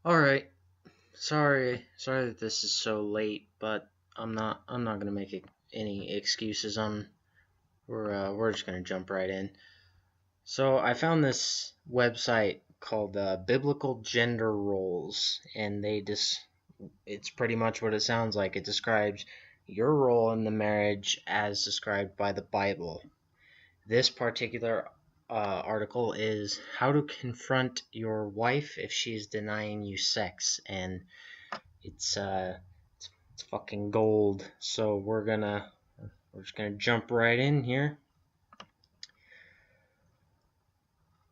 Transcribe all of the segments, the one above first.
All right. Sorry that this is so late, but I'm not gonna make any excuses. We're just gonna jump right in. So I found this website called Biblical Gender Roles, and it's pretty much what it sounds like. It describes your role in the marriage as described by the Bible. This particular article is how to confront your wife if she's denying you sex, and it's it's fucking gold. So we're just gonna jump right in here.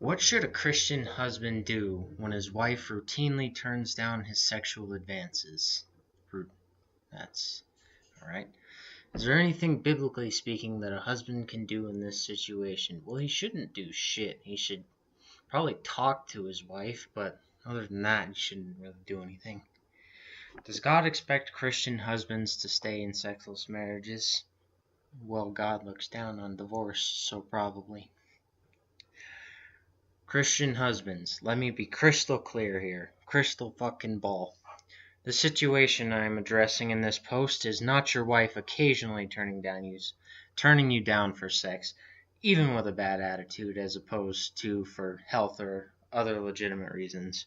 What should a Christian husband do when his wife routinely turns down his sexual advances? That's all right. Is there anything biblically speaking that a husband can do in this situation? Well, he shouldn't do shit. He should probably talk to his wife, but other than that, he shouldn't really do anything. Does God expect Christian husbands to stay in sexless marriages? Well, God looks down on divorce, so probably. Christian husbands, let me be crystal clear here. Crystal fucking ball. The situation I am addressing in this post is not your wife occasionally turning you down for sex, even with a bad attitude, as opposed to for health or other legitimate reasons.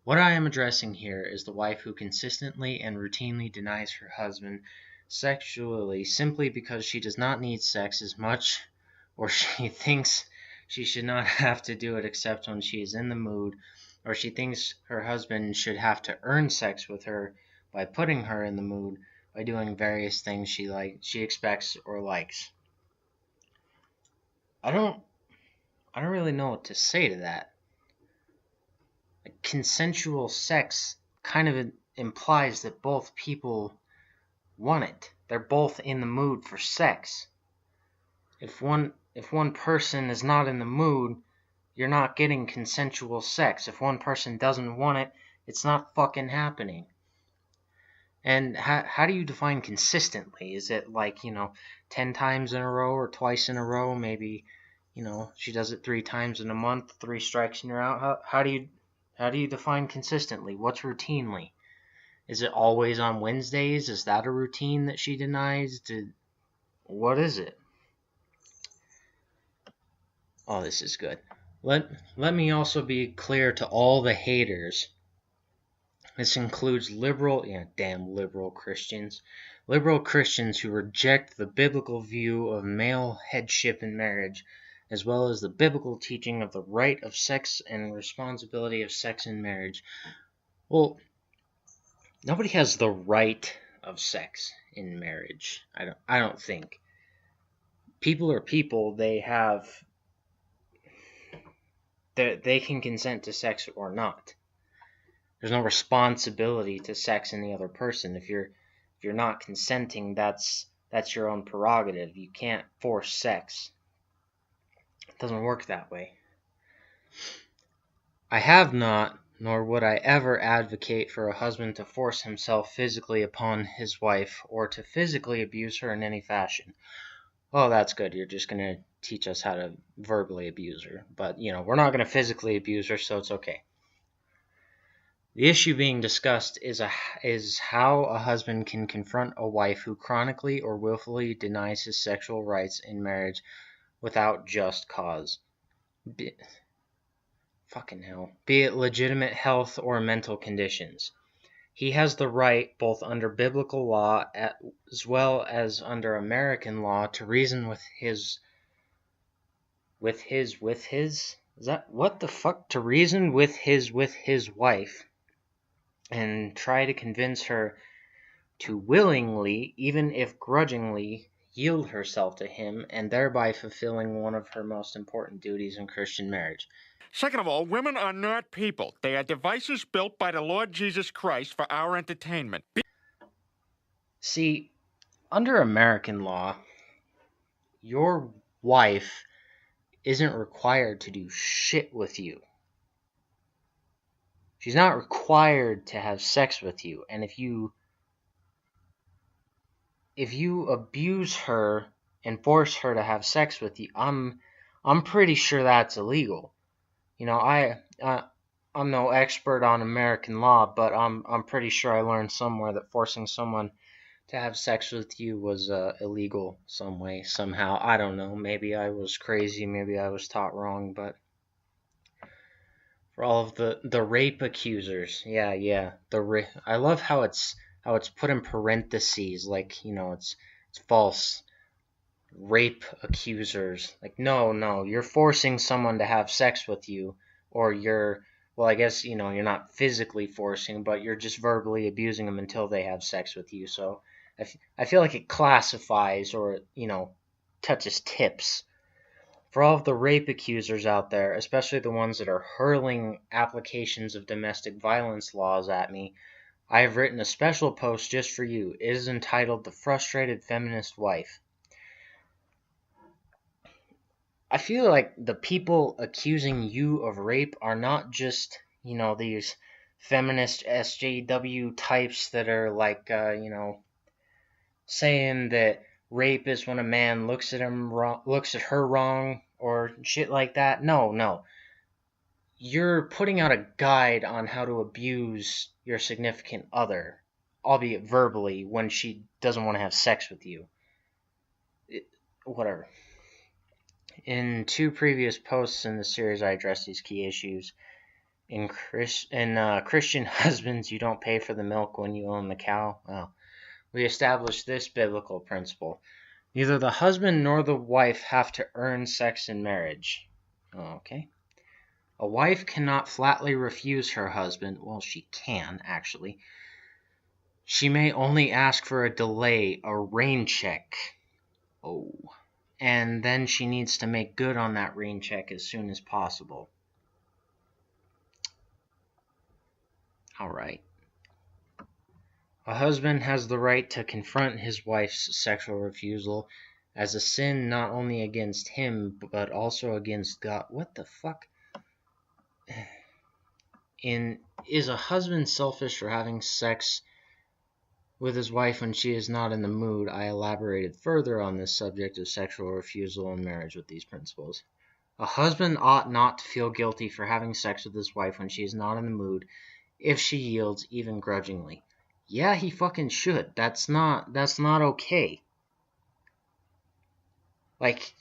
What I am addressing here is the wife who consistently and routinely denies her husband sexually simply because she does not need sex as much, or she thinks she should not have to do it except when she is in the mood, or she thinks her husband should have to earn sex with her by putting her in the mood by doing various things she expects or likes. I don't really know what to say to that. Consensual sex kind of implies that both people want it. They're both in the mood for sex. If one person is not in the mood, you're not getting consensual sex. If one person doesn't want it, it's not fucking happening. And how do you define consistently? Is it like, 10 times in a row or twice in a row? Maybe, she does it 3 times in a month, 3 strikes and you're out. How do you define consistently? What's routinely? Is it always on Wednesdays? Is that a routine that she denies? What is it? Oh, this is good. Let me also be clear to all the haters. This includes liberal Christians. Liberal Christians who reject the biblical view of male headship in marriage, as well as the biblical teaching of the right of sex and responsibility of sex in marriage. Well, nobody has the right of sex in marriage. I don't think. People are people. They can consent to sex or not. There's no responsibility to sex in the other person. If you're not consenting, that's your own prerogative. You can't force sex. It doesn't work that way. I have not, nor would I ever advocate for a husband to force himself physically upon his wife or to physically abuse her in any fashion. Oh, that's good. You're just going to teach us how to verbally abuse her. But, we're not going to physically abuse her, so it's okay. The issue being discussed is how a husband can confront a wife who chronically or willfully denies his sexual rights in marriage without just cause. Fucking hell. Be it legitimate health or mental conditions. He has the right, both under biblical law as well as under American law, to reason with his wife and try to convince her to willingly, even if grudgingly, yield herself to him, and thereby fulfilling one of her most important duties in Christian marriage. Second of all, women are not people. They are devices built by the Lord Jesus Christ for our entertainment. See, under American law, your wife isn't required to do shit with you. She's not required to have sex with you, and if you abuse her and force her to have sex with you, I'm pretty sure that's illegal. I'm no expert on American law, but I'm pretty sure I learned somewhere that forcing someone to have sex with you was illegal some way, somehow. I don't know. Maybe I was crazy. Maybe I was taught wrong. But for all of the rape accusers, yeah, I love how it's put in parentheses, like it's false rape accusers. Like no, you're forcing someone to have sex with you, or well, I guess you're not physically forcing, but you're just verbally abusing them until they have sex with you. So I feel like it classifies or touches tips for all of the rape accusers out there, especially the ones that are hurling applications of domestic violence laws at me. I have written a special post just for you. It is entitled "The Frustrated Feminist Wife." I feel like the people accusing you of rape are not just, these feminist SJW types that are like, saying that rape is when a man looks at her wrong or shit like that. No. You're putting out a guide on how to abuse your significant other, albeit verbally, when she doesn't want to have sex with you. Whatever. In two previous posts in the series, I addressed these key issues. In Christian husbands, you don't pay for the milk when you own the cow. Well, we established this biblical principle. Neither the husband nor the wife have to earn sex in marriage. Okay. A wife cannot flatly refuse her husband. Well, she can, actually. She may only ask for a delay, a rain check. Oh. And then she needs to make good on that rain check as soon as possible. All right. A husband has the right to confront his wife's sexual refusal as a sin not only against him, but also against God. What the fuck? Is a husband selfish for having sex with his wife when she is not in the mood? I elaborated further on this subject of sexual refusal in marriage with these principles. A husband ought not to feel guilty for having sex with his wife when she is not in the mood, if she yields even grudgingly. Yeah, he fucking should. That's not okay. Like,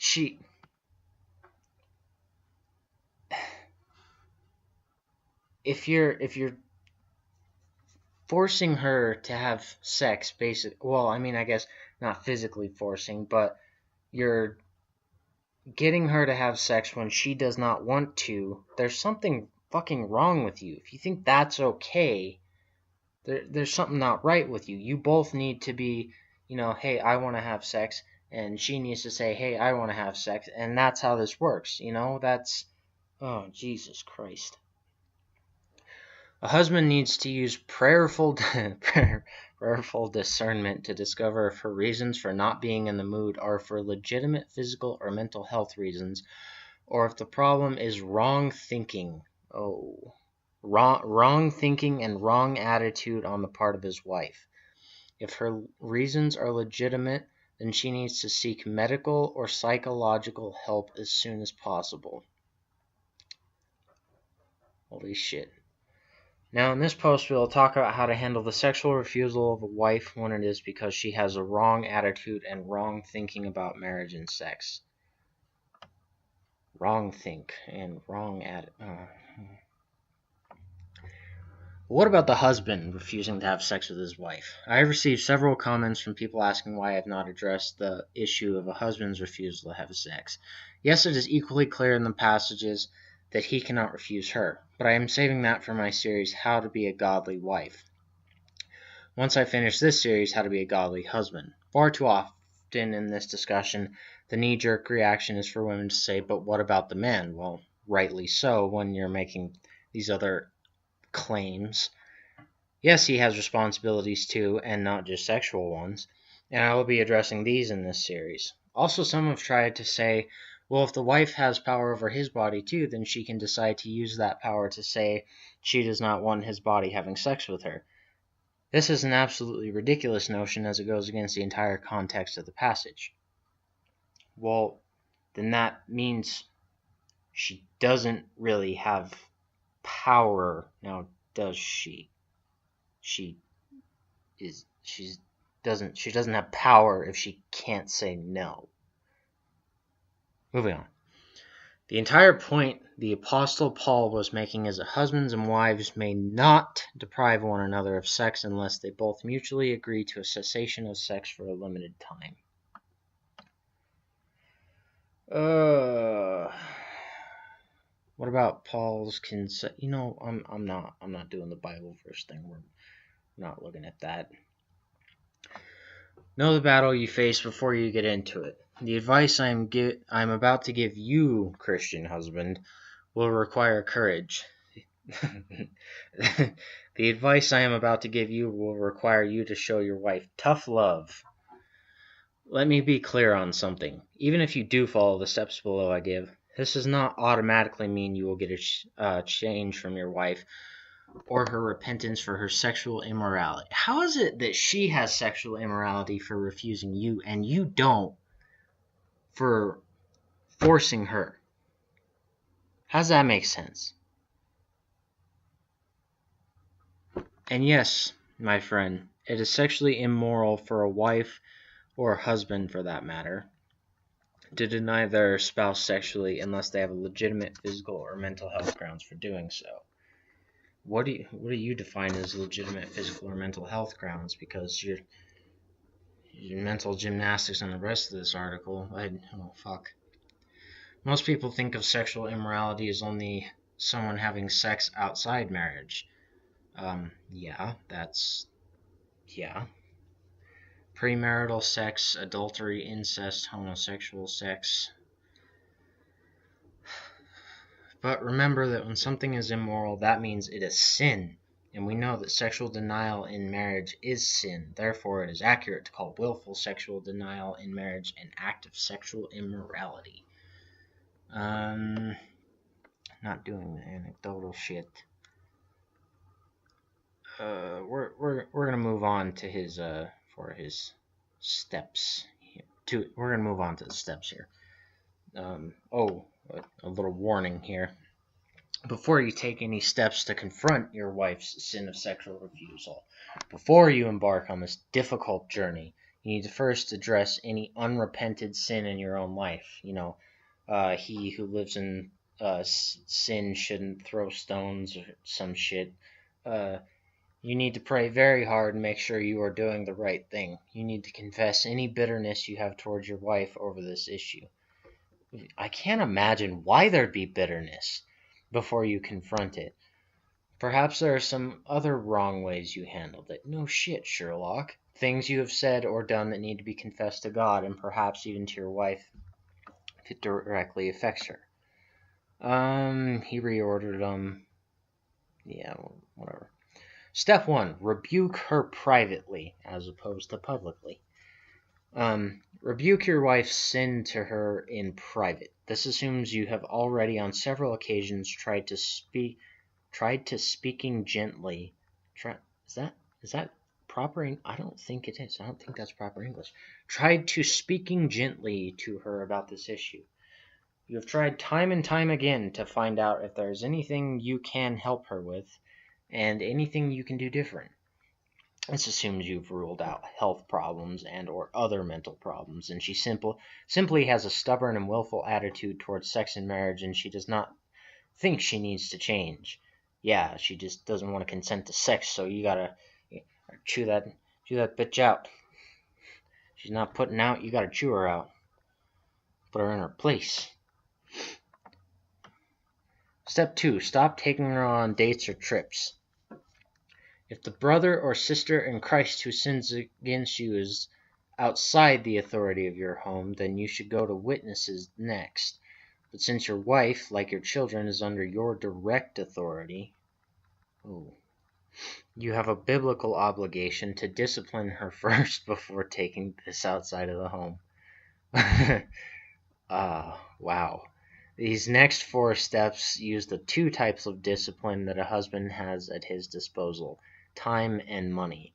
if you're forcing her to have sex, well, I mean, I guess not physically forcing, but you're getting her to have sex when she does not want to, there's something fucking wrong with you. If you think that's okay, there's something not right with you. You both need to be, hey, I want to have sex, and she needs to say, hey, I want to have sex, and that's how this works. That's, oh, Jesus Christ. A husband needs to use prayerful discernment to discover if her reasons for not being in the mood are for legitimate physical or mental health reasons, or if the problem is wrong thinking. Oh. Wrong thinking and wrong attitude on the part of his wife. If her reasons are legitimate, then she needs to seek medical or psychological help as soon as possible. Holy shit. Now, in this post, we will talk about how to handle the sexual refusal of a wife when it is because she has a wrong attitude and wrong thinking about marriage and sex. Wrong think and wrong attitude. What about the husband refusing to have sex with his wife? I have received several comments from people asking why I have not addressed the issue of a husband's refusal to have sex. Yes, it is equally clear in the passages that he cannot refuse her, but I am saving that for my series, How to Be a Godly Wife. Once I finish this series, How to Be a Godly Husband. Far too often in this discussion, the knee-jerk reaction is for women to say, but what about the man? Well, rightly so when you're making these other claims. Yes, he has responsibilities too, and not just sexual ones, and I will be addressing these in this series. Also, some have tried to say, well, if the wife has power over his body too, then she can decide to use that power to say she does not want his body having sex with her. This is an absolutely ridiculous notion as it goes against the entire context of the passage. Well, then that means she doesn't really have power. Now, does she? She doesn't have power if she can't say no. Moving on. The entire point the Apostle Paul was making is that husbands and wives may not deprive one another of sex unless they both mutually agree to a cessation of sex for a limited time. What about Paul's consent? I'm not doing the Bible verse thing. We're not looking at that. Know the battle you face before you get into it. The advice I'm about to give you, Christian husband, will require courage. The advice I am about to give you will require you to show your wife tough love. Let me be clear on something. Even if you do follow the steps below I give, this does not automatically mean you will get a change from your wife or her repentance for her sexual immorality. How is it that she has sexual immorality for refusing you and you don't for forcing her? How does that make sense? And yes, my friend, it is sexually immoral for a wife or a husband, for that matter, to deny their spouse sexually unless they have a legitimate physical or mental health grounds for doing so. What do you define as legitimate physical or mental health grounds? Because your mental gymnastics and the rest of this article, fuck. Most people think of sexual immorality as only someone having sex outside marriage. Yeah. Premarital sex, adultery, incest, homosexual sex. But remember that when something is immoral, that means it is sin. And we know that sexual denial in marriage is sin. Therefore, it is accurate to call willful sexual denial in marriage an act of sexual immorality. Not doing the anecdotal shit. We're gonna move on to his steps. We're gonna move on to the steps here. A little warning here. Before you take any steps to confront your wife's sin of sexual refusal, before you embark on this difficult journey, you need to first address any unrepented sin in your own life. He who lives in sin shouldn't throw stones or some shit. You need to pray very hard and make sure you are doing the right thing. You need to confess any bitterness you have towards your wife over this issue. I can't imagine why there'd be bitterness before you confront it. Perhaps there are some other wrong ways you handled it. No shit, Sherlock. Things you have said or done that need to be confessed to God and perhaps even to your wife if it directly affects her. He reordered them. Yeah, whatever. Step 1. Rebuke her privately as opposed to publicly. Rebuke your wife's sin to her in private. This assumes you have already on several occasions tried to speaking gently. Is that proper? I don't think it is. I don't think that's proper English. Tried to speaking gently to her about this issue. You have tried time and time again to find out if there is anything you can help her with and anything you can do different. This assumes you've ruled out health problems and or other mental problems, and she simply has a stubborn and willful attitude towards sex and marriage, and she does not think she needs to change. Yeah, she just doesn't want to consent to sex, so you gotta chew that bitch out. She's not putting out, you gotta chew her out. Put her in her place. Step 2. Stop taking her on dates or trips. If the brother or sister in Christ who sins against you is outside the authority of your home, then you should go to witnesses next. But since your wife, like your children, is under your direct authority, you have a biblical obligation to discipline her first before taking this outside of the home. Wow. These next 4 steps use the 2 types of discipline that a husband has at his disposal: time and money.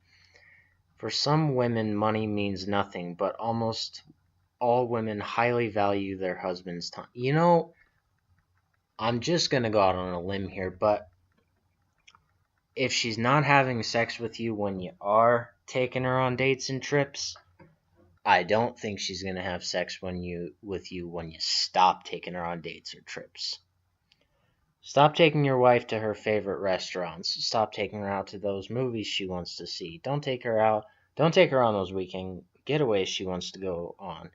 For some women, money means nothing, but almost all women highly value their husband's time. I'm just going to go out on a limb here, but if she's not having sex with you when you are taking her on dates and trips, I don't think she's going to have sex with you when you stop taking her on dates or trips. Stop taking your wife to her favorite restaurants. Stop taking her out to those movies she wants to see. Don't take her out. Don't take her on those weekend getaways she wants to go on.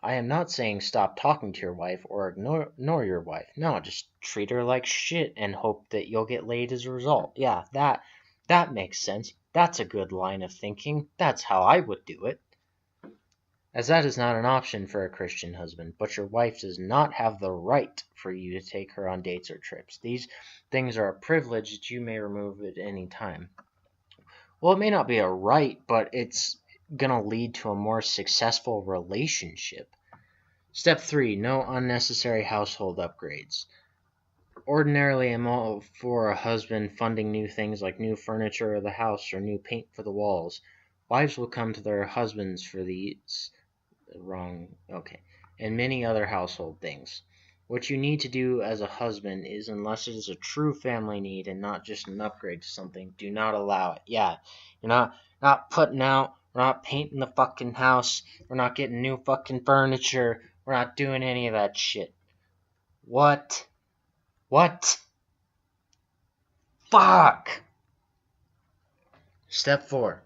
I am not saying stop talking to your wife or ignore your wife. No, just treat her like shit and hope that you'll get laid as a result. Yeah, that makes sense. That's a good line of thinking. That's how I would do it. As that is not an option for a Christian husband, but your wife does not have the right for you to take her on dates or trips. These things are a privilege that you may remove at any time. Well, it may not be a right, but it's going to lead to a more successful relationship. Step 3. No unnecessary household upgrades. Ordinarily, I'm all for a husband funding new things like new furniture of the house or new paint for the walls. Wives will come to their husbands for these and many other household things. What you need to do as a husband is, unless it is a true family need and not just an upgrade to something, do not allow it. Yeah, you're not putting out, we're not painting the fucking house, we're not getting new fucking furniture, we're not doing any of that shit. What? Fuck! Step 4.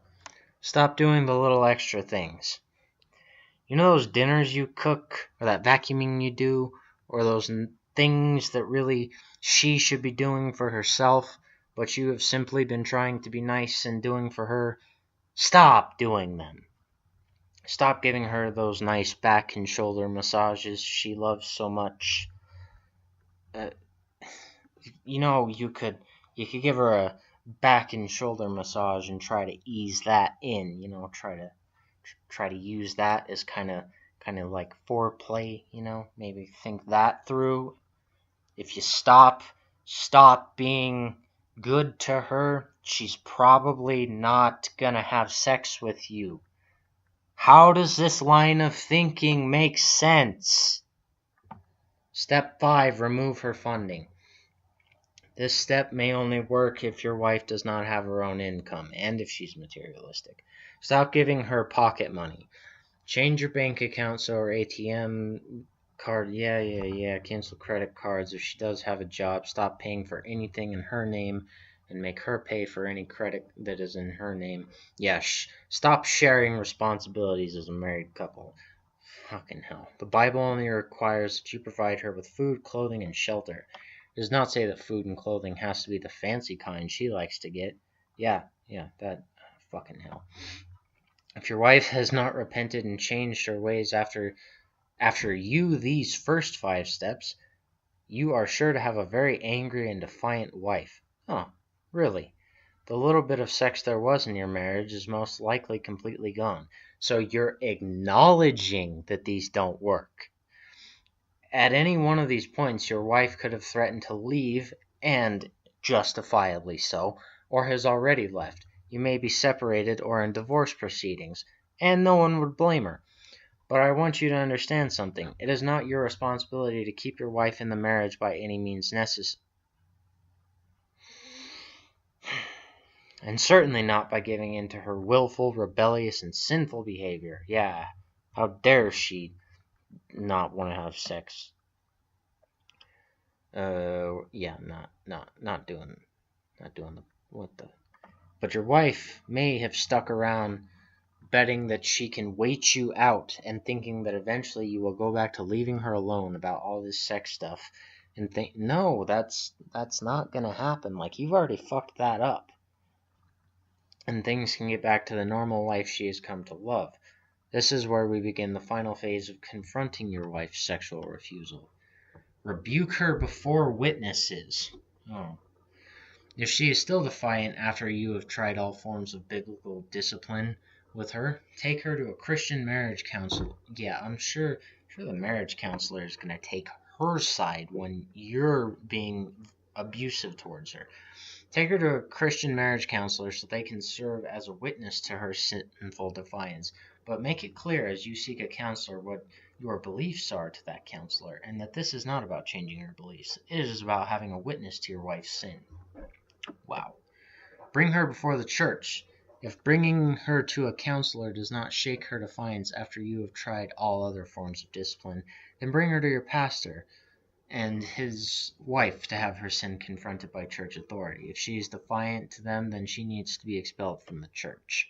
Stop doing the little extra things. You know those dinners you cook, or that vacuuming you do, or those things that really she should be doing for herself, but you have simply been trying to be nice and doing for her? Stop doing them. Stop giving her those nice back and shoulder massages she loves so much. You could give her a back and shoulder massage and try to ease that in. Try to use that as kind of like foreplay. Maybe think that through. If you stop being good to her, she's probably not gonna have sex with you. How does this line of thinking make sense? Step 5. Remove her funding. This step may only work if your wife does not have her own income and if she's materialistic. Stop giving her pocket money. Change your bank accounts or ATM card. Yeah. Cancel credit cards. If she does have a job, stop paying for anything in her name and make her pay for any credit that is in her name. Yeah, stop sharing responsibilities as a married couple. Fucking hell. The Bible only requires that you provide her with food, clothing, and shelter. It does not say that food and clothing has to be the fancy kind she likes to get. Yeah, that fucking hell. If your wife has not repented and changed her ways after these first 5 steps, you are sure to have a very angry and defiant wife. Oh, really? The little bit of sex there was in your marriage is most likely completely gone. So you're acknowledging that these don't work. At any one of these points, your wife could have threatened to leave, and justifiably so, or has already left. You may be separated or in divorce proceedings, and no one would blame her. But I want you to understand something. It is not your responsibility to keep your wife in the marriage by any means necessary. And certainly not by giving in to her willful, rebellious, and sinful behavior. Yeah, how dare she not want to have sex? Not doing the what the. But your wife may have stuck around betting that she can wait you out and thinking that eventually you will go back to leaving her alone about all this sex stuff and think, no, that's not gonna happen. Like, you've already fucked that up. And things can get back to the normal life she has come to love. This is where we begin the final phase of confronting your wife's sexual refusal. Rebuke her before witnesses. Oh. If she is still defiant after you have tried all forms of biblical discipline with her, take her to a Christian marriage counselor. Yeah, I'm sure the marriage counselor is going to take her side when you're being abusive towards her. Take her to a Christian marriage counselor so they can serve as a witness to her sinful defiance. But make it clear as you seek a counselor what your beliefs are to that counselor, and that this is not about changing your beliefs. It is about having a witness to your wife's sin. Wow. Bring her before the church. If bringing her to a counselor does not shake her defiance after you have tried all other forms of discipline, then bring her to your pastor and his wife to have her sin confronted by church authority. If she is defiant to them, then she needs to be expelled from the church.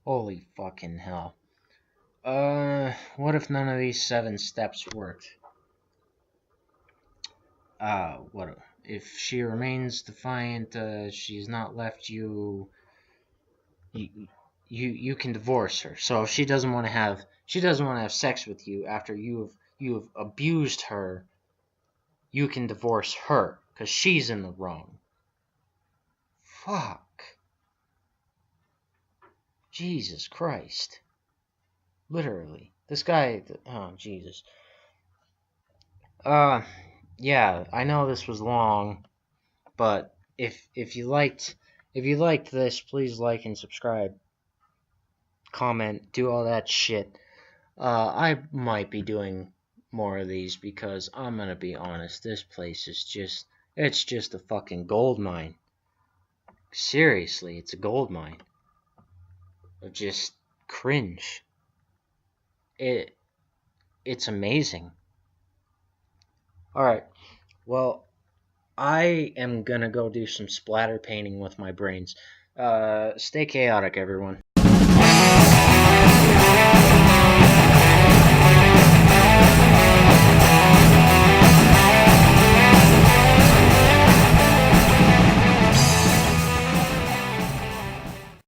Holy fucking hell. What if none of these 7 steps worked? What if she remains defiant? She's not left you. You can divorce her. So if she doesn't want to have sex with you after you have abused her, you can divorce her because she's in the wrong. Fuck. Jesus Christ. Literally. This guy, oh Jesus. Yeah, I know this was long, but if you liked this, please like and subscribe, comment, do all that shit. I might be doing more of these because I'm gonna be honest, this place is just a fucking gold mine. Seriously, it's a gold mine of just cringe. It's amazing. Alright, well, I am gonna go do some splatter painting with my brains. Stay chaotic, everyone.